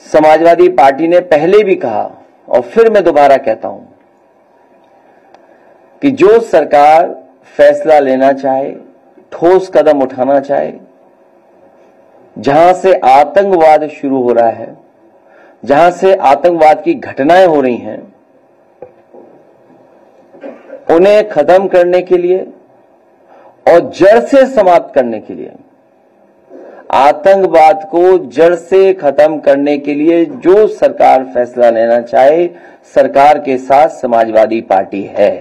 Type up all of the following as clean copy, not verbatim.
Samajwadi party ने पहले भी कहा और फिर मैं दोबारा कहता हूं कि जो सरकार फैसला लेना चाहे, ठोस कदम उठाना चाहे, जहां से आतंकवाद शुरू हो रहा है, जहां से आतंकवाद की घटनाएं हो रही हैं, उन्हें खत्म करने के लिए और जड़ से समाप्त करने के लिए, आतंकवाद को जड़ से खत्म करने के लिए जो सरकार फैसला लेना चाहे, सरकार के साथ समाजवादी पार्टी है।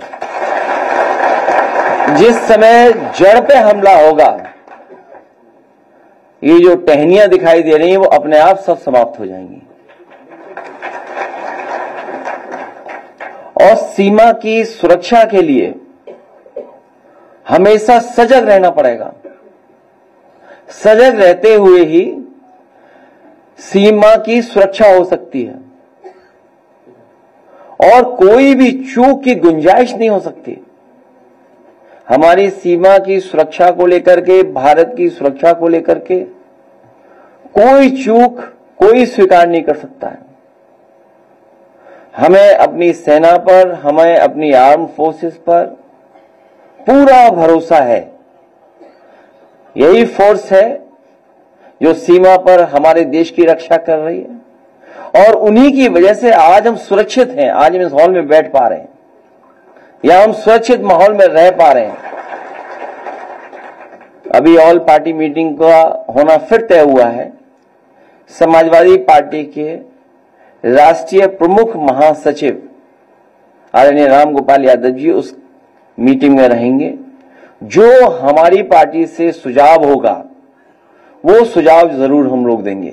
जिस समय जड़ पे हमला होगा, ये जो टहनियां दिखाई दे रही हैं वो अपने आप सब समाप्त हो जाएंगी। और सीमा की सुरक्षा के लिए हमेशा सजग रहना पड़ेगा। सजग रहते हुए ही सीमा की सुरक्षा हो सकती है और कोई भी चूक की गुंजाइश नहीं हो सकती। हमारी सीमा की सुरक्षा को लेकर के, भारत की सुरक्षा को लेकर के कोई चूक कोई स्वीकार नहीं कर सकता है। हमें अपनी सेना पर, हमें अपनी आर्म फोर्सेस पर पूरा भरोसा है। यही फोर्स है जो सीमा पर हमारे देश की रक्षा कर रही है और उन्हीं की वजह से आज हम सुरक्षित हैं। आज हम इस हॉल में बैठ पा रहे हैं या हम सुरक्षित माहौल में रह पा रहे हैं। अभी ऑल पार्टी मीटिंग का होना फिर तय हुआ है। समाजवादी पार्टी के राष्ट्रीय प्रमुख महासचिव आदरणीय राम गोपाल यादव जी उस मीटिंग में रहेंगे। जो हमारी पार्टी से सुझाव होगा वो सुझाव जरूर हम लोग देंगे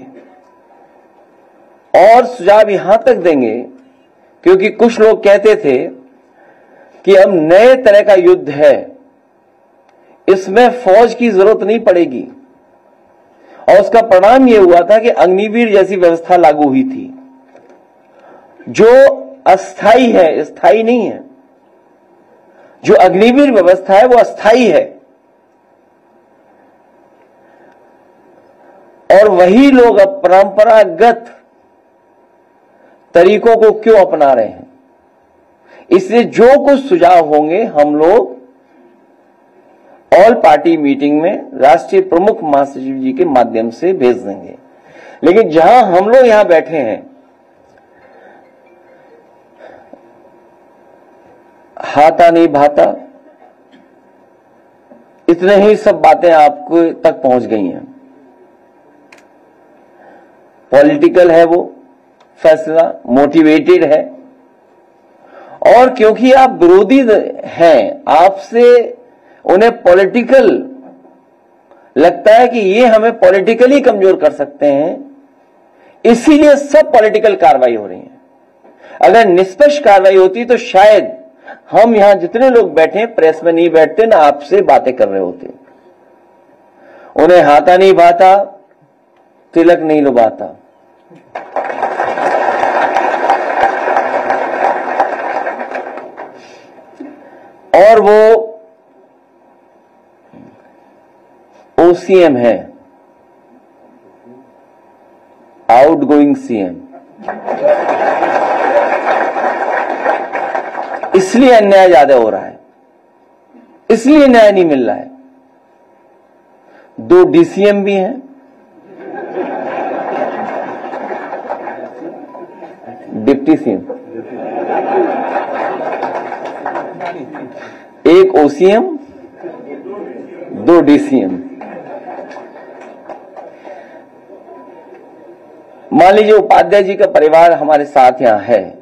और सुझाव यहां तक देंगे क्योंकि कुछ लोग कहते थे कि अब नए तरह का युद्ध है, इसमें फौज की जरूरत नहीं पड़ेगी और उसका परिणाम यह हुआ था कि अग्निवीर जैसी व्यवस्था लागू हुई थी जो अस्थाई है, स्थायी नहीं है। जो अग्निवीर व्यवस्था है वो अस्थाई है और वही लोग अब परंपरागत तरीकों को क्यों अपना रहे हैं। इसलिए जो कुछ सुझाव होंगे हम लोग ऑल पार्टी मीटिंग में राष्ट्रीय प्रमुख महासचिव जी के माध्यम से भेज देंगे। लेकिन जहां हम लोग यहां बैठे हैं, हाथा नहीं भाता, इतने ही सब बातें आपको तक पहुंच गई हैं। पॉलिटिकल है वो फैसला, मोटिवेटेड है और क्योंकि आप विरोधी हैं, आपसे उन्हें पॉलिटिकल लगता है कि ये हमें पॉलिटिकली कमजोर कर सकते हैं, इसीलिए सब पॉलिटिकल कार्रवाई हो रही है। अगर निष्पक्ष कार्रवाई होती तो शायद हम यहां जितने लोग बैठे प्रेस में नहीं बैठते, ना आपसे बातें कर रहे होते। उन्हें हाथा नहीं भाता, तिलक नहीं लुभाता। और वो ओसीएम है, आउटगोइंग सीएम। इसलिए अन्याय ज्यादा हो रहा है, इसलिए न्याय नहीं मिल रहा है। 2 डीसीएम भी हैं, डिप्टी सीएम, एक ओसीएम, 2 डीसीएम। मान लीजिए उपाध्याय जी का परिवार हमारे साथ यहां है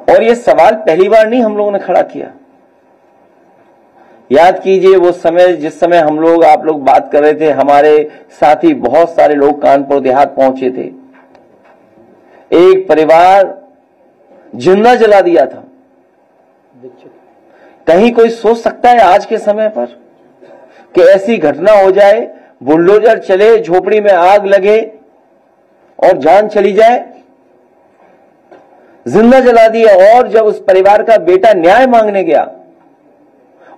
और ये सवाल पहली बार नहीं हम लोगों ने खड़ा किया। याद कीजिए वो समय, जिस समय हम लोग, आप लोग बात कर रहे थे, हमारे साथी बहुत सारे लोग कानपुर देहात पहुंचे थे। एक परिवार जिंदा जला दिया था। कहीं कोई सोच सकता है आज के समय पर कि ऐसी घटना हो जाए, बुलडोजर चले, झोपड़ी में आग लगे और जान चली जाए? जिंदा जला दिया। और जब उस परिवार का बेटा न्याय मांगने गया,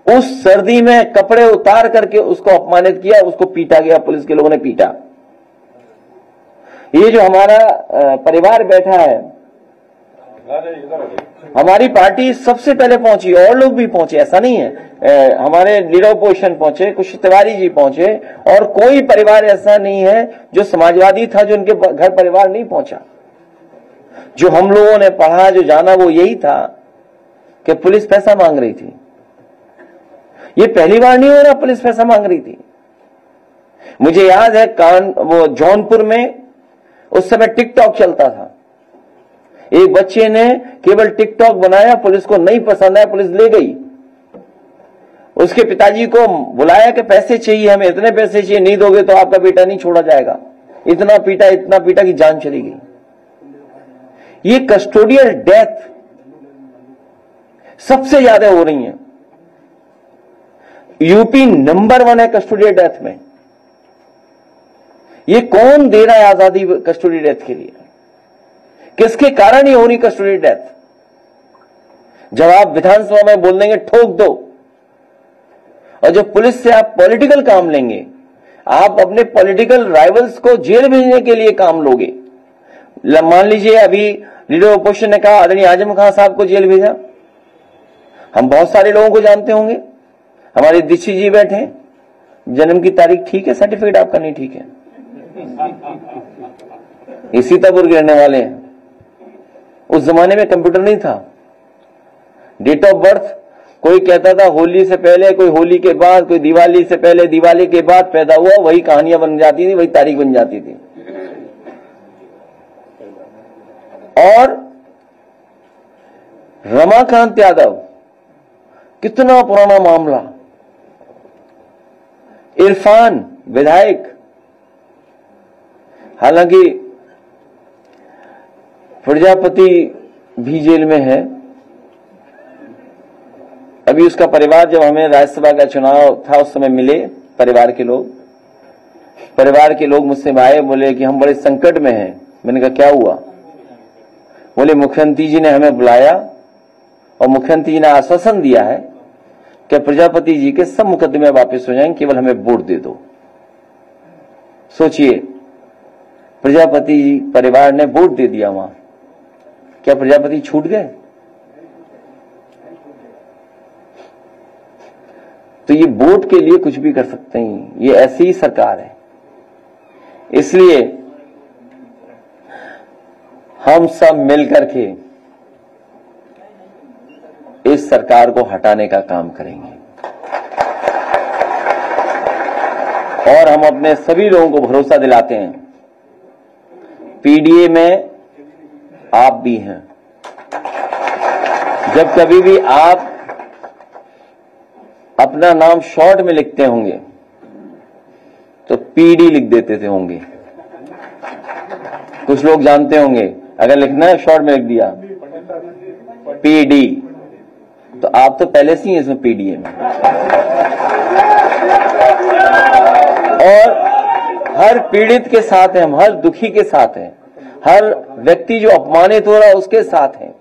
उस सर्दी में कपड़े उतार करके उसको अपमानित किया, उसको पीटा गया, पुलिस के लोगों ने पीटा। ये जो हमारा परिवार बैठा है, हमारी पार्टी सबसे पहले पहुंची, और लोग भी पहुंचे, ऐसा नहीं है। हमारे लीडर ऑपोजिशन पहुंचे, कुछ तिवारी जी पहुंचे, और कोई परिवार ऐसा नहीं है जो समाजवादी था जो उनके घर परिवार नहीं पहुंचा। जो हम लोगों ने पढ़ा, जो जाना, वो यही था कि पुलिस पैसा मांग रही थी। ये पहली बार नहीं हो रहा, पुलिस पैसा मांग रही थी। मुझे याद है वो जौनपुर में उस समय टिकटॉक चलता था। एक बच्चे ने केवल टिकटॉक बनाया, पुलिस को नहीं पसंद आया, पुलिस ले गई। उसके पिताजी को बुलाया कि पैसे चाहिए, हमें इतने पैसे चाहिए, नहीं दोगे तो आपका बेटा नहीं छोड़ा जाएगा। इतना पीटा कि जान चली गई। ये कस्टोडियल डेथ सबसे ज्यादा हो रही है। यूपी नंबर 1 है कस्टोडियल डेथ में। ये कौन दे रहा है आजादी कस्टोडियल डेथ के लिए? किसके कारण ये हो रही कस्टोडियल डेथ? जब आप विधानसभा में बोल देंगे ठोक दो, और जब पुलिस से आप पॉलिटिकल काम लेंगे, आप अपने पॉलिटिकल राइवल्स को जेल भेजने के लिए काम लोगे। मान लीजिए अभी लीडर ऑपोजिशन ने कहा आदरणीय आजम खान साहब को जेल भेजा। हम बहुत सारे लोगों को जानते होंगे, हमारे दीक्षित जी बैठे हैं, जन्म की तारीख ठीक है, सर्टिफिकेट आपका नहीं ठीक है, ये सीतापुर के रहने वाले हैं। उस जमाने में कंप्यूटर नहीं था। डेट ऑफ बर्थ कोई कहता था होली से पहले, कोई होली के बाद, कोई दिवाली से पहले, दिवाली के बाद पैदा हुआ, वही कहानियां बन जाती थी, वही तारीख बन जाती थी। और रमाकांत यादव, कितना पुराना मामला। इरफान विधायक, हालांकि प्रजापति भी जेल में है। अभी उसका परिवार, जब हमें राज्यसभा का चुनाव था उस समय मिले परिवार के लोग मुझसे आए, बोले कि हम बड़े संकट में हैं। मैंने कहा क्या हुआ? बोले मुख्यमंत्री जी ने हमें बुलाया और मुख्यमंत्री जी ने आश्वासन दिया है कि प्रजापति जी के सब मुकदमे वापस हो जाएंगे, केवल हमें वोट दे दो। सोचिए, प्रजापति जी परिवार ने वोट दे दिया वहां, क्या प्रजापति छूट गए? तो ये वोट के लिए कुछ भी कर सकते हैं, ये ऐसी ही सरकार है। इसलिए हम सब मिलकर के इस सरकार को हटाने का काम करेंगे, और हम अपने सभी लोगों को भरोसा दिलाते हैं, पीडीए में आप भी हैं। जब कभी भी आप अपना नाम शॉर्ट में लिखते होंगे तो पीडी लिख देते थे होंगे। कुछ लोग जानते होंगे, अगर लिखना है शॉर्ट में लिख दिया पीडी, तो आप तो पहले से ही इसमें पीडीए में। और हर पीड़ित के साथ हैं हम, हर दुखी के साथ हैं, हर व्यक्ति जो अपमानित हो रहा है उसके साथ हैं।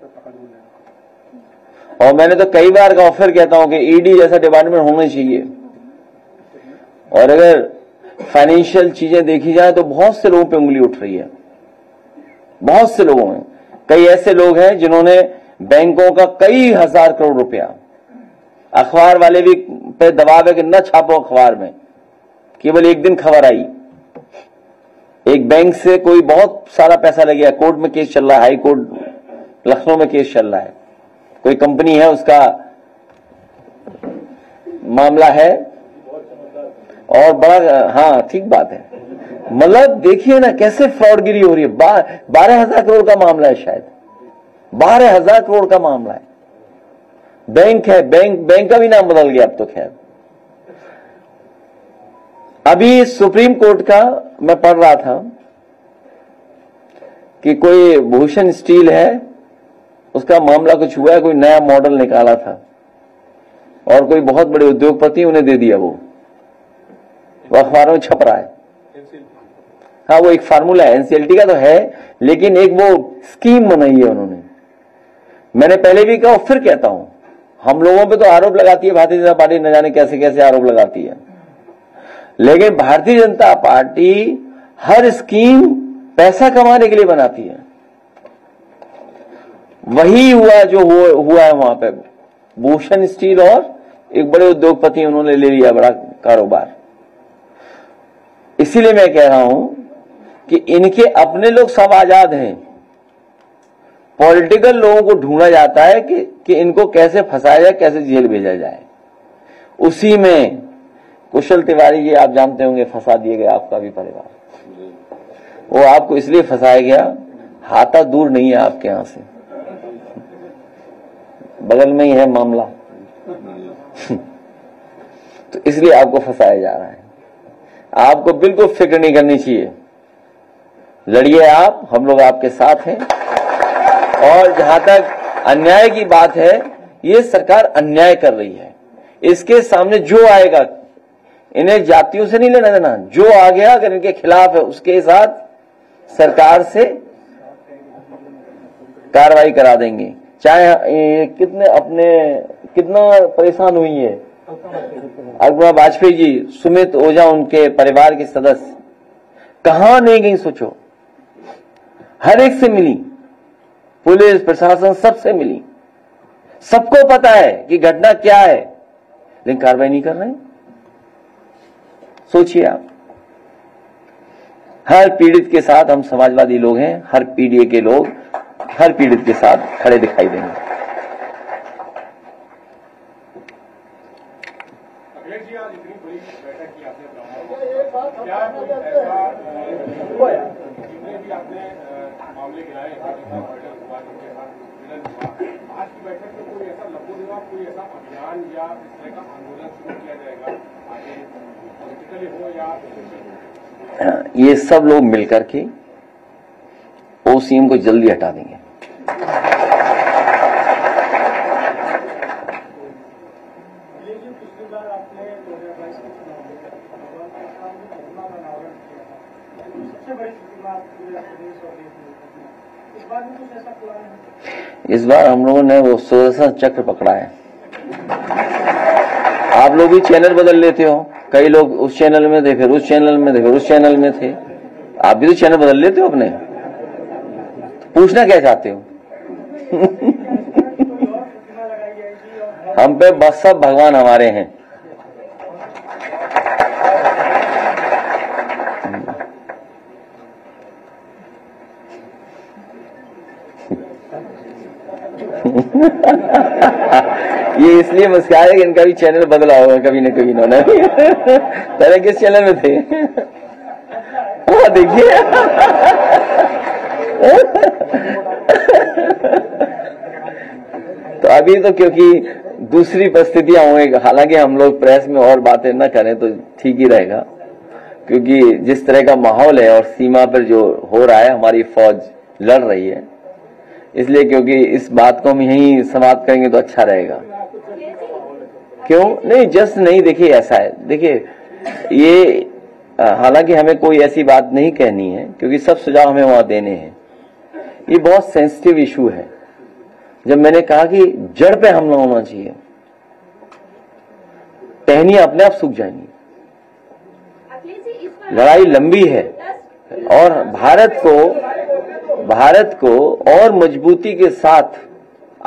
और मैंने तो कई बार का ऑफर कहता हूं कि ईडी जैसा डिपार्टमेंट होना चाहिए। और अगर फाइनेंशियल चीजें देखी जाए तो बहुत से लोगों पे उंगली उठ रही है, बहुत से लोगों में। कई ऐसे लोग हैं जिन्होंने बैंकों का कई हजार करोड़ रुपया, अखबार वाले भी पे दबाव है कि न छापो अखबार में। केवल एक दिन खबर आई, एक बैंक से कोई बहुत सारा पैसा लग गया, कोर्ट में केस चल रहा है, हाई कोर्ट लखनऊ में केस चल रहा है, कोई कंपनी है उसका मामला है, और बड़ा, हाँ ठीक बात है। मतलब देखिए ना कैसे फ्रॉडगिरी हो रही है। 12,000 करोड़ का मामला है, शायद 12,000 करोड़ का मामला है। बैंक है, बैंक का भी नाम बदल गया अब तो। खैर, अभी सुप्रीम कोर्ट का मैं पढ़ रहा था कि कोई भूषण स्टील है, उसका मामला कुछ हुआ है, कोई नया मॉडल निकाला था और कोई बहुत बड़े उद्योगपति उन्हें दे दिया। वो अखबारों में छप रहा है। हाँ, वो एक फार्मूला है, एनसीएलटी का तो है, लेकिन एक वो स्कीम बनाई है उन्होंने। मैंने पहले भी कहा, फिर कहता हूं, हम लोगों पे तो आरोप लगाती है भारतीय जनता पार्टी, न जाने कैसे कैसे आरोप लगाती है, लेकिन भारतीय जनता पार्टी हर स्कीम पैसा कमाने के लिए बनाती है। वही हुआ जो हुआ है वहां पे। भूषण स्टील और एक बड़े उद्योगपति उन्होंने ले लिया बड़ा कारोबार। इसीलिए मैं कह रहा हूं कि इनके अपने लोग सब आजाद हैं, पॉलिटिकल लोगों को ढूंढा जाता है कि इनको कैसे फंसाया जाए, कैसे जेल भेजा जाए। उसी में कुशल तिवारी जी आप जानते होंगे, फंसा दिए गए आपका भी परिवार। वो आपको इसलिए फंसाया गया, हाथा दूर नहीं है आपके यहां से, बगल में ही है मामला तो इसलिए आपको फंसाया जा रहा है। आपको बिल्कुल फिक्र नहीं करनी चाहिए, लड़िए आप, हम लोग आपके साथ हैं। और जहां तक अन्याय की बात है, ये सरकार अन्याय कर रही है। इसके सामने जो आएगा, इन्हें जातियों से नहीं लेना देना, जो आ गया अगर इनके खिलाफ है उसके साथ सरकार से कार्रवाई करा देंगे। चाहे कितना परेशान हुई है अटल वाजपेयी जी, सुमित ओझा उनके परिवार के सदस्य, कहां नहीं गई सोचो, हर एक से मिली, पुलिस प्रशासन सबसे मिली, सबको पता है कि घटना क्या है, लेकिन कार्रवाई नहीं कर रहे। सोचिए आप, हर पीड़ित के साथ हम समाजवादी लोग हैं, हर पीढ़ी के लोग हर पीड़ित के साथ खड़े दिखाई देंगे। अखिलेश जी, आज इतनी बड़ी बैठक की आपने, क्या जितने भी आपने मामले गिराए, आज की बैठक में कोई ऐसा लघु कोई ऐसा अभियान या इस तरह का आंदोलन शुरू किया जाएगा आगे, पॉलिटिकली हो या ये सब लोग मिलकर के ओसीएम को जल्दी हटा देंगे। इस बार हम लोगों ने वो सुदर्शन चक्र पकड़ा है। आप लोग भी चैनल बदल लेते हो, कई लोग उस चैनल में थे, फिर उस चैनल में थे, फिर उस चैनल में थे। आप भी तो चैनल बदल लेते हो अपने, पूछना क्या चाहते हो हम पे बस सब भगवान हमारे हैं। ये इसलिए मुस्कुरा है कि इनका भी चैनल बदला होगा कभी न कभी इन्होंने पहले किस चैनल में थे देखिए तो अभी तो क्योंकि दूसरी परिस्थितियां होंगी, हालांकि हम लोग प्रेस में और बातें न करें तो ठीक ही रहेगा, क्योंकि जिस तरह का माहौल है और सीमा पर जो हो रहा है, हमारी फौज लड़ रही है, इसलिए क्योंकि इस बात को हम यहीं समाप्त करेंगे तो अच्छा रहेगा। क्यों नहीं, जस्ट नहीं, देखिए ऐसा है, देखिए ये हालांकि हमें कोई ऐसी बात नहीं कहनी है क्योंकि सब सुझाव हमें वहां देने हैं। ये बहुत सेंसिटिव इशू है। जब मैंने कहा कि जड़ पे हमला होना चाहिए, टहनियां अपने आप सूख जाएंगी। लड़ाई लंबी है और भारत को और मजबूती के साथ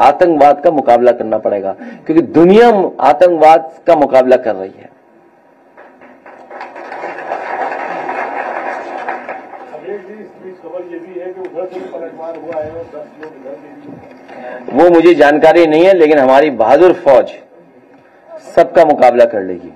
आतंकवाद का मुकाबला करना पड़ेगा, क्योंकि दुनिया आतंकवाद का मुकाबला कर रही है। वो मुझे जानकारी नहीं है, लेकिन हमारी बहादुर फौज सबका मुकाबला कर लेगी।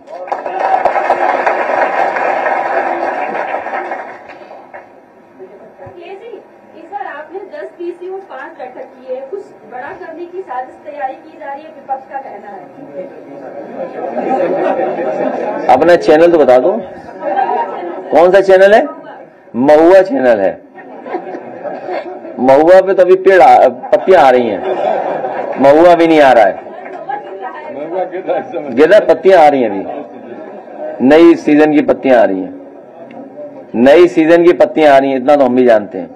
इस बार आपने 10 पीसी और 5 बैठक की है, कुछ बड़ा करने की साजिश तैयारी की जा रही है, विपक्ष का कहना है। अपना चैनल तो बता दो, कौन सा चैनल है? महुआ चैनल है। महुआ पे तो अभी पत्तियां आ रही हैं, महुआ भी नहीं आ रहा है, गिरा पत्तियां आ रही हैं, अभी नई सीजन की पत्तियां आ रही हैं, नई सीजन की पत्तियां आ रही हैं, इतना तो हम भी जानते हैं।